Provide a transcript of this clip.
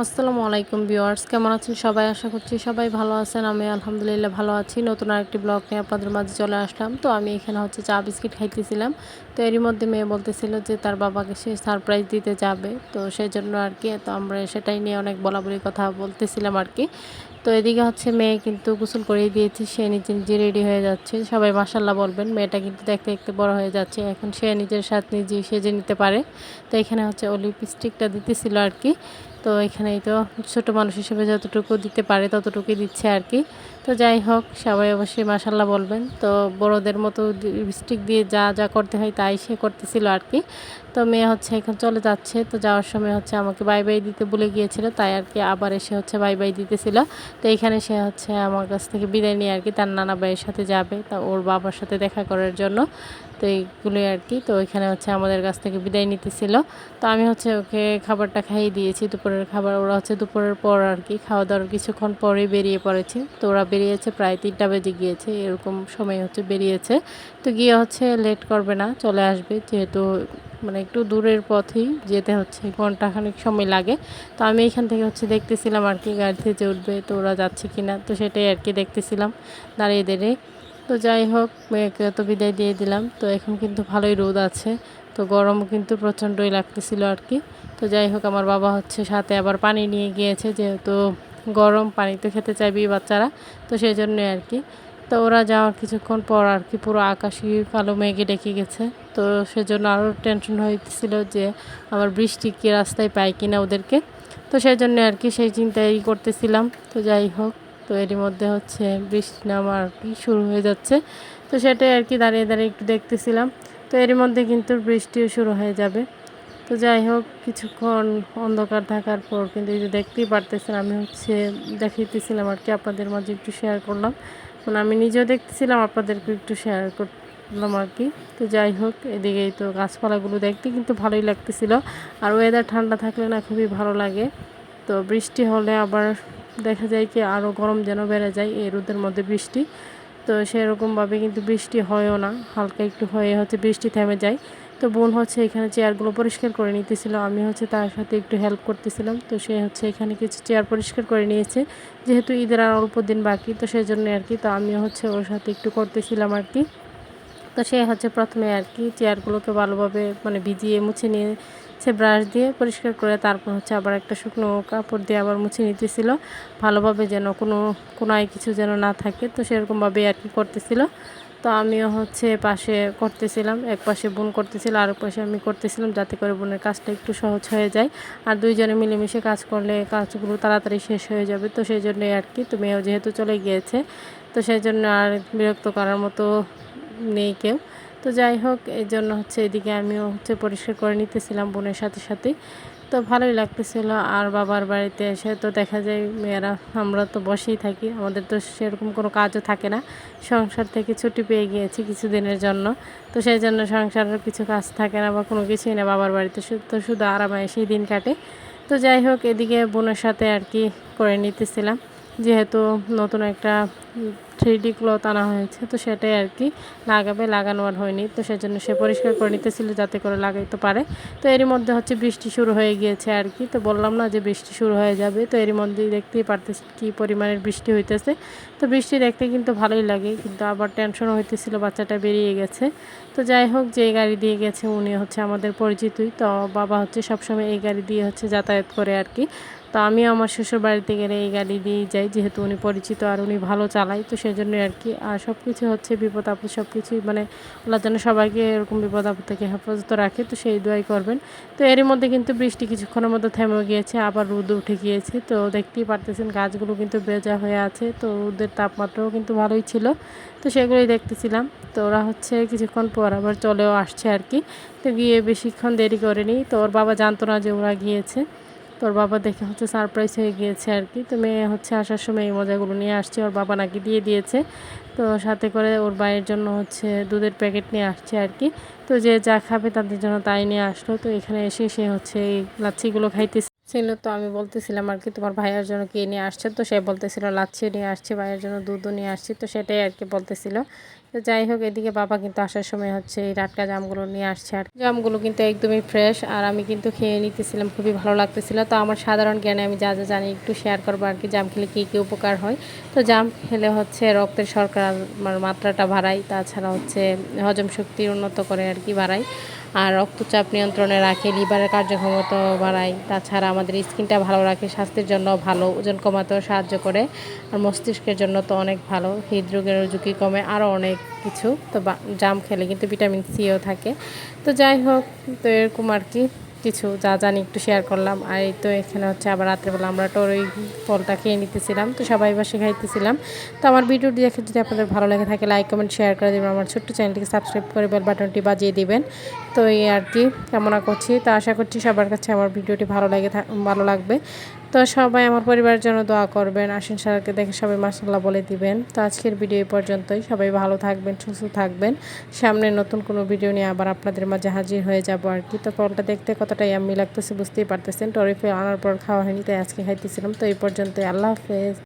আসসালামু আলাইকুম ভিউয়ার্স, কেমন আছেন সবাই? আশা করছি সবাই ভালো আছেন। আমি আলহামদুলিল্লাহ ভালো আছি। নতুন আরেকটি ব্লগ নিয়ে আপনাদের মাঝে চলে আসলাম। তো আমি এখানে চা বিস্কিট খাইতেছিলাম। তো এরই মধ্যে মেয়ে বলতেছিল যে তার বাবাকে সে সারপ্রাইজ দিতে যাবে। তো সেজন্য তো আমরা সেটাই নিয়ে অনেক বলাবলি কথা বলতেছিলাম আর কি। তো এদিকে মেয়ে কিন্তু গোসল করিয়ে দিয়েছি, সে নিজে নিজে রেডি হয়ে যাচ্ছে। সবাই মাশাআল্লাহ বলবেন, মেয়েটা কিন্তু দেখতে দেখতে বড় হয়ে যাচ্ছে। এখন সে নিজের সাথে নিজেই সেজে নিতে পারে। তো এখানে ও লিপস্টিকটা দিতেছিল আর কি। তো এখানেই তো ছোট মানুষ হিসেবে যতটুকু দিতে পারে ততটুকুই দিচ্ছে আর কি। তো যাই হোক, সবাই অবশ্যই মাশাআল্লাহ বলবেন। তো বড়দের মতো লিপস্টিক দিয়ে যা যা করতে হয় তাই সে করতেছিল আর কি। তো মেয়ে এখন চলে যাচ্ছে। তো যাওয়ার সময় আমাকে বাই বাই দিতে ভুলে গিয়েছিল, তাই আর কি আবার এসে বাই বাই দিতেছিল। তো এইখানে সে আমার কাছ থেকে বিদায় নিয়ে আর কি তার নানা ভাইয়ের সাথে যাবে, তা ওর বাবার সাথে দেখা করার জন্য। তো এইগুলোই আর কি। তো এখানে আমাদের কাছ থেকে বিদায় নিতেছিল। তো আমি ওকে খাবারটা খাইয়ে দিয়েছি, দুপুরের খাবার। ওরা দুপুরের পর আর কি খাওয়া দাওয়ার কিছুক্ষণ পরেই বেরিয়ে পড়েছে। তো ওরা বেরিয়েছে প্রায় 3টা বেজে গিয়েছে, এরকম সময় বেরিয়েছে। তো গিয়ে লেট করবে না, চলে আসবে, যেহেতু মানে একটু দূরের পথেই যেতে হচ্ছে, ঘন্টাখানেক সময় লাগে। তো আমি এখান থেকে দেখতেছিলাম আর কি গাড়িতে যে উঠবে, তো ওরা যাচ্ছে কিনা, তো সেটাই আর কি দেখতেছিলাম দাঁড়িয়ে দাঁড়িয়ে। তো যাই হোক, মেয়েকে তো বিদায় দিয়ে দিলাম। তো এখন কিন্তু ভালোই রোদ আছে, তো গরমও কিন্তু প্রচণ্ডই লাগতেছিল আর কি। তো যাই হোক, আমার বাবা সাথে আবার পানি নিয়ে গিয়েছে, যেহেতু গরম পানি তো খেতে চাইবেই বাচ্চারা, তো সেই জন্যই আর কি। তো ওরা যাওয়ার কিছুক্ষণ পর আর কি পুরো আকাশই কালো মেঘে ডেকে গেছে। তো সেজন্য আরও টেনশন হইতেছিল যে আবার বৃষ্টি কি রাস্তায় পাই কিনা ওদেরকে। তো সেই জন্য আর কি সেই চিন্তাই করতেছিলাম। তো যাই হোক, তো এরই মধ্যে বৃষ্টি নামা আর কি শুরু হয়ে যাচ্ছে। তো সেটাই আর কি দাঁড়িয়ে দাঁড়িয়ে একটু দেখতেছিলাম। তো এরই মধ্যে কিন্তু বৃষ্টিও শুরু হয়ে যাবে। তো যাই হোক, কিছুক্ষণ অন্ধকার থাকার পর কিন্তু এই যে দেখতেই পারতেছেন, আমি দেখাইতেছিলাম আর কি, আপনাদের মাঝে একটু শেয়ার করলাম। মানে আমি নিজেও দেখতেছিলাম, আপনাদেরকে একটু শেয়ার করলাম আর কি। তো যাই হোক, এদিকেই তো গাছপালাগুলো দেখতে কিন্তু ভালোই লাগতেছিল। আর ওয়েদার ঠান্ডা থাকলে না খুবই ভালো লাগে। তো বৃষ্টি হলে আবার দেখা যায় কি আরও গরম যেন বেড়ে যায় এই রোদের মধ্যে বৃষ্টি। তো সেরকমভাবে কিন্তু বৃষ্টি হয়ও না, হালকা একটু হয়ে বৃষ্টি থেমে যায়। তো বোন এখানে চেয়ারগুলো পরিষ্কার করে নিতেছিল, আমি তার সাথে একটু হেল্প করতেছিলাম। তো সে এখানে কিছু চেয়ার পরিষ্কার করে নিয়েছে, যেহেতু ঈদের আর অল্প দিন বাকি, তো সেই জন্য আর কি। তো আমিও ওর সাথে একটু করতেছিলাম আর কি। তো সে প্রথমে আর কি চেয়ারগুলোকে ভালোভাবে মানে ভিজিয়ে মুছে নিয়েছে ব্রাশ দিয়ে পরিষ্কার করে, তারপর আবার একটা শুকনো কাপড় দিয়ে আবার মুছে নিতেছিল ভালোভাবে, যেন কোনো কোনায় কিছু যেন না থাকে। তো সেরকমভাবে আর কি করতেছিল। তো আমিও পাশে করতেছিলাম, এক পাশে বোন করতেছিল আর এক পাশে আমি করতেছিলাম, যাতে করে বোনের কাজটা একটু সহজ হয়ে যায়। আর দুইজনে মিলেমিশে কাজ করলে কাজগুলো তাড়াতাড়ি শেষ হয়ে যাবে। তো সেই জন্যই আর কি। তো মেয়েও যেহেতু চলে গিয়েছে, তো সেই জন্য আর বিরক্ত করার মতো নেই কেউ। তো যাই হোক, এই জন্য এদিকে আমিও পরিষ্কার করে নিতেছিলাম বোনের সাথে সাথে। তো ভালোই লাগতেছিল। আর বাবার বাড়িতে এসে তো দেখা যায় মেয়েরা আমরা তো বসেই থাকি, আমাদের তো সেরকম কোনো কাজও থাকে না। সংসার থেকে ছুটি পেয়ে গিয়েছি কিছুদিনের জন্য। তো সেই জন্য সংসারের কিছু কাজ থাকে না বা কোনো কিছুই না, বাবার বাড়িতে তো শুধু আরামে সেই দিন কাটে। তো যাই হোক, এদিকে বোনের সাথে আর কি করে নিতেছিলাম, যেহেতু নতুন একটা 3D ক্লথ আনা হয়েছে, তো সেটাই আর কি লাগানো আর হয়নি। তো সেজন্য সে পরিষ্কার করে নিতেছিল যাতে করে লাগাইতে পারে। তো এরই মধ্যে বৃষ্টি শুরু হয়ে গিয়েছে আর কি। তো বললাম না যে বৃষ্টি শুরু হয়ে যাবে, তো এরই মধ্যেই দেখতেই পারতেছি কী পরিমাণের বৃষ্টি হইতেছে। তো বৃষ্টি দেখতে কিন্তু ভালোই লাগে, কিন্তু আবার টেনশনও হইতেছিল, বাচ্চাটা বেরিয়ে গেছে। তো যাই হোক, যে গাড়ি দিয়ে গেছে উনি আমাদের পরিচিতই। তো বাবা সবসময় এই গাড়ি দিয়ে যাতায়াত করে আর কি। তো আমিও আমার শ্বশুর বাড়িতে গেলে এই গাড়ি দিয়েই যাই, যেহেতু উনি পরিচিত আর উনি ভালো চালায়। তো সেই জন্যই আর কি। আর সব কিছু বিপদ আপদ সব কিছুই মানে আল্লাহ যেন সবাইকে এরকম বিপদ আপদ থেকে হেফাজত রাখে, তো সেই দোয়াই করবেন। তো এরই মধ্যে কিন্তু বৃষ্টি কিছুক্ষণের মধ্যে থেমে গিয়েছে, আবার রোদ উঠে গিয়েছে। তো দেখতেই পারতেছেন গাছগুলো কিন্তু ভেজা হয়ে আছে, তো রোদের তাপমাত্রাও কিন্তু ভালোই ছিল। তো সেগুলোই দেখতেছিলাম। তো ওরা কিছুক্ষণ পর আবার চলেও আসছে আর কি। তো গিয়ে বেশিক্ষণ দেরি করেনি। তো ওর বাবা জানতো না যে ওরা গিয়েছে। তোর বাবা দেখে সারপ্রাইজ হয়ে গিয়েছে আর কি। তো মেয়ে আসার সময় এই মজাগুলো নিয়ে আসছে, ওর বাবা নাকি দিয়ে দিয়েছে। তো সাথে করে ওর ভাইয়ের জন্য দুধের প্যাকেট নিয়ে আসছে আর কি। তো যে যা খাবে তাদের জন্য তাই নিয়ে আসলো। তো এখানে এসে সে এই লাচ্ছিগুলো খাইতেছে। ছিল। তো আমি বলতেছিলাম আর কি তোমার ভাইয়ের জন্য কি নিয়ে আসছে, তো সে বলতেছিল লাচ্ছিও নিয়ে আসছি, ভাইয়ের জন্য দুধও নিয়ে আসছি, তো সেটাই আর কি বলতেছিল। তো যাই হোক, এদিকে বাবা কিন্তু আসার সময় হচ্ছে এই টাটকা জামগুলো নিয়ে আসছে, আর জামগুলো কিন্তু একদমই ফ্রেশ, আর আমি কিন্তু খেয়ে নিতেছিলাম, খুবই ভালো লাগতেছিল। তো আমার সাধারণ জ্ঞানে আমি যা যা জানি একটু শেয়ার করবো আর কি, জাম খেলে কী কী উপকার হয়। তো জাম খেলে হচ্ছে রক্তের শর্করার মাত্রাটা বাড়ায়, তাছাড়া হচ্ছে হজম শক্তি উন্নত করে আর কি, বাড়ায়, আর রক্তচাপ নিয়ন্ত্রণে রাখে, লিভারের কার্যক্ষমতাও বাড়ায়, তাছাড়া আমাদের স্কিনটা ভালো রাখে, স্বাস্থ্যের জন্য ভালো, ওজন কমাতেও সাহায্য করে, আর মস্তিষ্কের জন্য তো অনেক ভালো, হৃদরোগের ঝুঁকি কমে, আরও অনেক কিছু। তো জাম খেলে কিন্তু ভিটামিন সিও থাকে। তো যাই হোক, তো এরকম আর কি কিছু যা জানি একটু শেয়ার করলাম। আর এই তো এখানে হচ্ছে আবার রাত্রেবেলা আমরা ওই ফলটা খেয়ে নিতেছিলাম, তো সবাই বসে খাইতেছিলাম। তো আমার ভিডিওটি দেখে যদি আপনাদের ভালো লেগে থাকে, লাইক কমেন্ট শেয়ার করে দেবেন, আমার ছোট্ট চ্যানেলটিকে সাবস্ক্রাইব করে বেল বাটনটি বাজিয়ে দিবেন। তো এই আর কি কামনা করছি। তো আশা করছি সবার কাছে আমার ভিডিওটি ভালো লাগবে। তো সবাই আমার পরিবারের জন্য দোয়া করবেন, আশ্বিন স্যারকে দেখে সবাই মাশাআল্লাহ বলে দিবেন। তো আজকের ভিডিও এই পর্যন্তই, সবাই ভালো থাকবেন, সুস্থ থাকবেন। সামনে নতুন কোনো ভিডিও নিয়ে আবার আপনাদের মাঝে হাজির হয়ে যাব আর কি। তো ফলটা দেখতে কতটাই আমি লাগতেছে বুঝতেই পারতেছেন। টরিফে আনার পর খাওয়া হয়নি, তাই আজকে খাইতেছিলাম। তো এই পর্যন্তই, আল্লাহ হাফেজ।